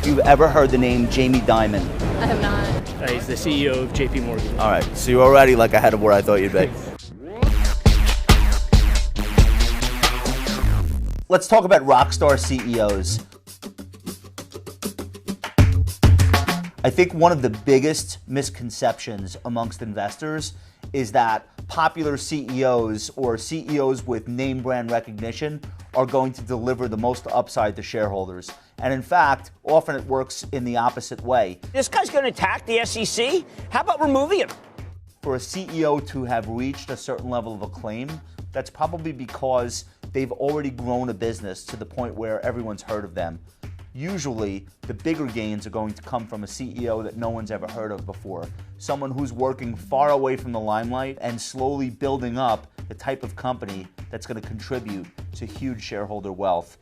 if you've ever heard the name Jamie Dimon. I have not. He's the CEO of JP Morgan. All right, so you're already like ahead of where I thought you'd be. Let's talk about rock star CEOs. I think one of the biggest misconceptions amongst investors is that popular CEOs or CEOs with name brand recognition are going to deliver the most upside to shareholders. And in fact, often it works in the opposite way. This guy's going to attack the SEC? How about removing him? For a CEO to have reached a certain level of acclaim, that's probably because they've already grown a business to the point where everyone's heard of them. Usually, the bigger gains are going to come from a CEO that no one's ever heard of before. Someone who's working far away from the limelight and slowly building up the type of company that's going to contribute to huge shareholder wealth.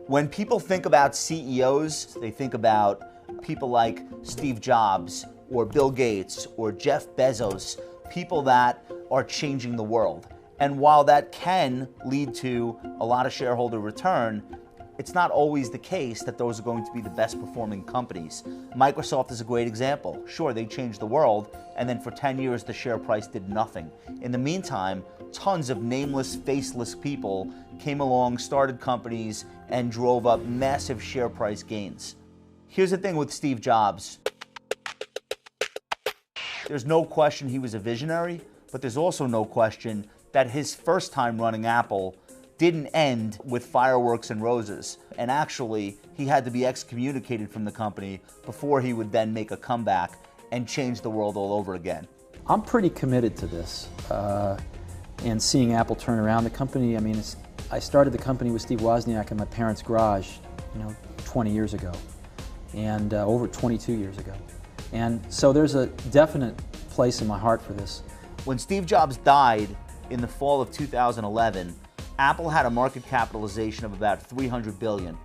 When people think about CEOs, they think about people like Steve Jobs or Bill Gates or Jeff Bezos, people that are changing the world. And while that can lead to a lot of shareholder return, it's not always the case that those are going to be the best performing companies. Microsoft is a great example. Sure, they changed the world, and then for 10 years the share price did nothing. In the meantime, tons of nameless, faceless people came along, started companies, and drove up massive share price gains. Here's the thing with Steve Jobs. There's no question he was a visionary, but there's also no question that his first time running Apple didn't end with fireworks and roses. And actually, he had to be excommunicated from the company before he would then make a comeback and change the world all over again. I'm pretty committed to this and seeing Apple turn around the company. I mean, I started the company with Steve Wozniak in my parents' garage, 20 years ago, and over 22 years ago. And so there's a definite place in my heart for this. When Steve Jobs died in the fall of 2011, Apple had a market capitalization of about $300 billion.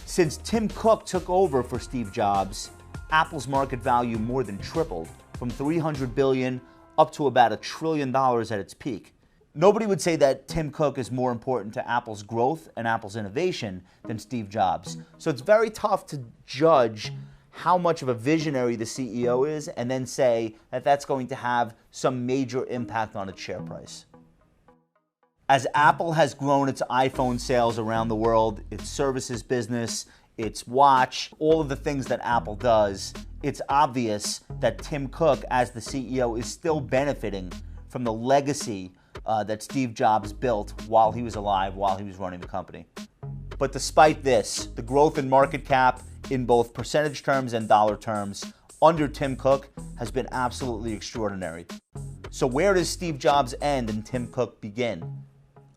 Since Tim Cook took over for Steve Jobs, Apple's market value more than tripled, from $300 billion up to about $1 trillion at its peak. Nobody would say that Tim Cook is more important to Apple's growth and Apple's innovation than Steve Jobs. So it's very tough to judge how much of a visionary the CEO is and then say that that's going to have some major impact on its share price. As Apple has grown its iPhone sales around the world, its services business, its watch, all of the things that Apple does, it's obvious that Tim Cook, as the CEO, is still benefiting from the legacy that Steve Jobs built while he was alive, while he was running the company. But despite this, the growth in market cap in both percentage terms and dollar terms under Tim Cook has been absolutely extraordinary. So where does Steve Jobs end and Tim Cook begin?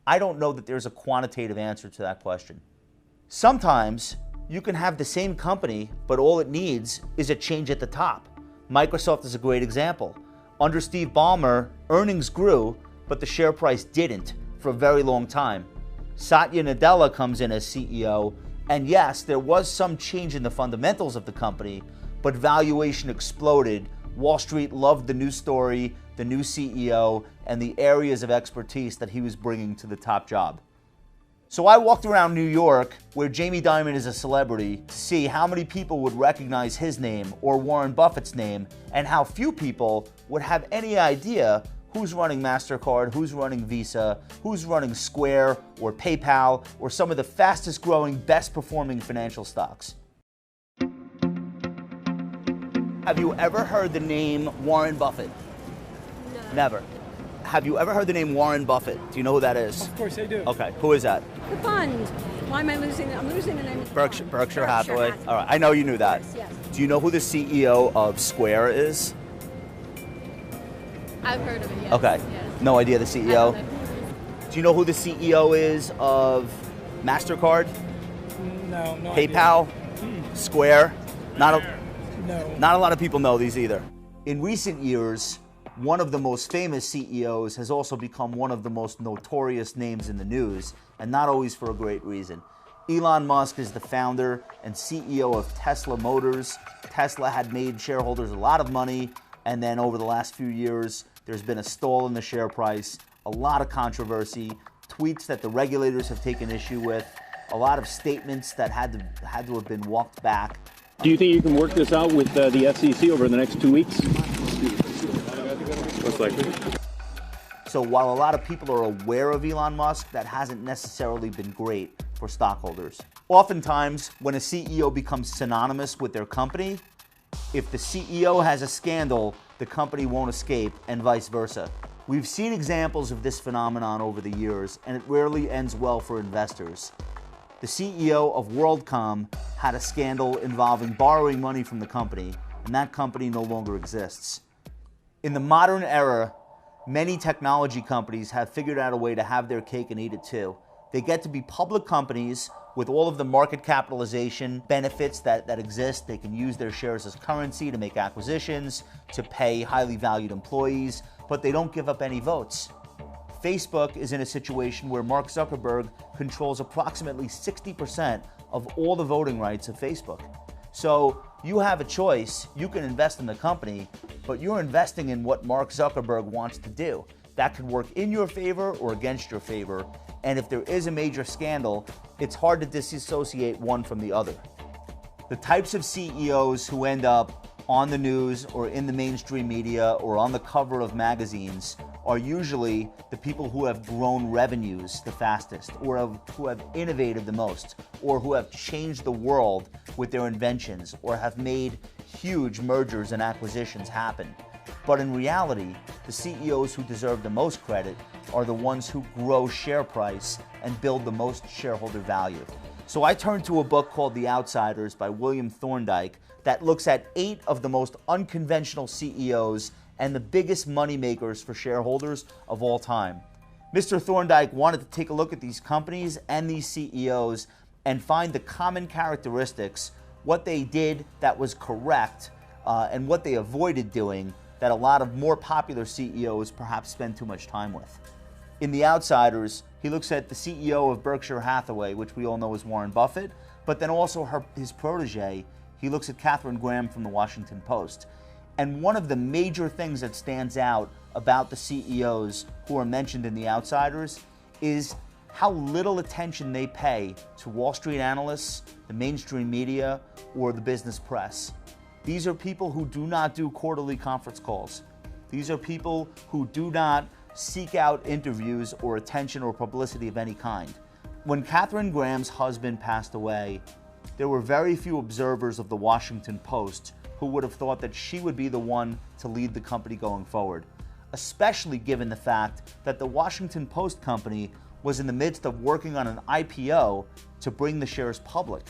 I don't know that there's a quantitative answer to that question. Sometimes you can have the same company, but all it needs is a change at the top. Microsoft is a great example. Under Steve Ballmer, earnings grew, but the share price didn't for a very long time. Satya Nadella comes in as CEO, and yes, there was some change in the fundamentals of the company, but valuation exploded. Wall Street loved the new story, the new CEO, and the areas of expertise that he was bringing to the top job. So I walked around New York, where Jamie Dimon is a celebrity, to see how many people would recognize his name or Warren Buffett's name, and how few people would have any idea who's running MasterCard, who's running Visa, who's running Square or PayPal, or some of the fastest growing, best performing financial stocks. Have you ever heard the name Warren Buffett? No. Never. Have you ever heard the name Warren Buffett? Do you know who that is? Of course I do. Okay, who is that? The fund. Why am I losing it? I'm losing the name of the fund. Berkshire Hathaway. All right, I know you knew that. Yes. Do you know who the CEO of Square is? I've heard of it, yes. Okay, Yes. no idea the I CEO? don't know. Do you know who the CEO is of MasterCard? No, no PayPal? Square? No. Not a lot of people know these either. In recent years, one of the most famous CEOs has also become one of the most notorious names in the news, and not always for a great reason. Elon Musk is the founder and CEO of Tesla Motors. Tesla had made shareholders a lot of money, and then over the last few years, there's been a stall in the share price, a lot of controversy, tweets that the regulators have taken issue with, a lot of statements that had to have been walked back. Do you think you can work this out with the SEC over the next 2 weeks? Most likely. So while a lot of people are aware of Elon Musk, that hasn't necessarily been great for stockholders. Oftentimes, when a CEO becomes synonymous with their company, if the CEO has a scandal, the company won't escape, and vice versa. We've seen examples of this phenomenon over the years, and it rarely ends well for investors. The CEO of WorldCom had a scandal involving borrowing money from the company, and that company no longer exists. In the modern era, many technology companies have figured out a way to have their cake and eat it too. They get to be public companies with all of the market capitalization benefits that exist. They can use their shares as currency to make acquisitions, to pay highly valued employees, but they don't give up any votes. Facebook is in a situation where Mark Zuckerberg controls approximately 60% of all the voting rights of Facebook. So you have a choice. You can invest in the company, but you're investing in what Mark Zuckerberg wants to do. That could work in your favor or against your favor. And if there is a major scandal, it's hard to disassociate one from the other. The types of CEOs who end up on the news or in the mainstream media or on the cover of magazines are usually the people who have grown revenues the fastest, or who have innovated the most, or who have changed the world with their inventions, or have made huge mergers and acquisitions happen. But in reality, the CEOs who deserve the most credit are the ones who grow share price and build the most shareholder value. So I turned to a book called The Outsiders by William Thorndike that looks at 8 of the most unconventional CEOs and the biggest money makers for shareholders of all time. Mr. Thorndike wanted to take a look at these companies and these CEOs and find the common characteristics, what they did that was correct, and what they avoided doing that a lot of more popular CEOs perhaps spend too much time with. In The Outsiders, he looks at the CEO of Berkshire Hathaway, which we all know is Warren Buffett, but then also his protege. He looks at Katharine Graham from the Washington Post. And one of the major things that stands out about the CEOs who are mentioned in The Outsiders is how little attention they pay to Wall Street analysts, the mainstream media, or the business press. These are people who do not do quarterly conference calls. These are people who do not seek out interviews or attention or publicity of any kind. When Katharine Graham's husband passed away, there were very few observers of the Washington Post who would have thought that she would be the one to lead the company going forward, especially given the fact that the Washington Post company was in the midst of working on an IPO to bring the shares public.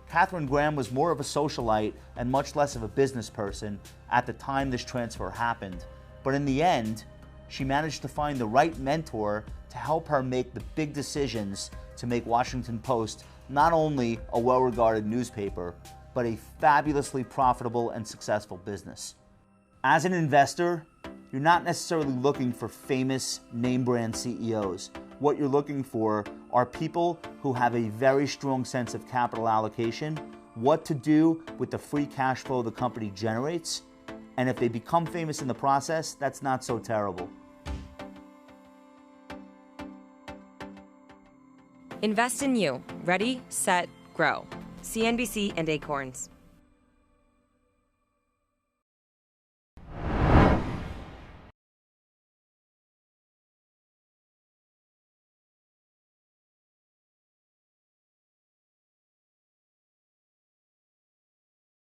Katharine Graham was more of a socialite and much less of a business person at the time this transfer happened, but in the end, she managed to find the right mentor to help her make the big decisions to make Washington Post not only a well-regarded newspaper, but a fabulously profitable and successful business. As an investor, you're not necessarily looking for famous name brand CEOs. What you're looking for are people who have a very strong sense of capital allocation, what to do with the free cash flow the company generates, and if they become famous in the process, that's not so terrible. Invest in you. Ready, set, grow. CNBC and Acorns.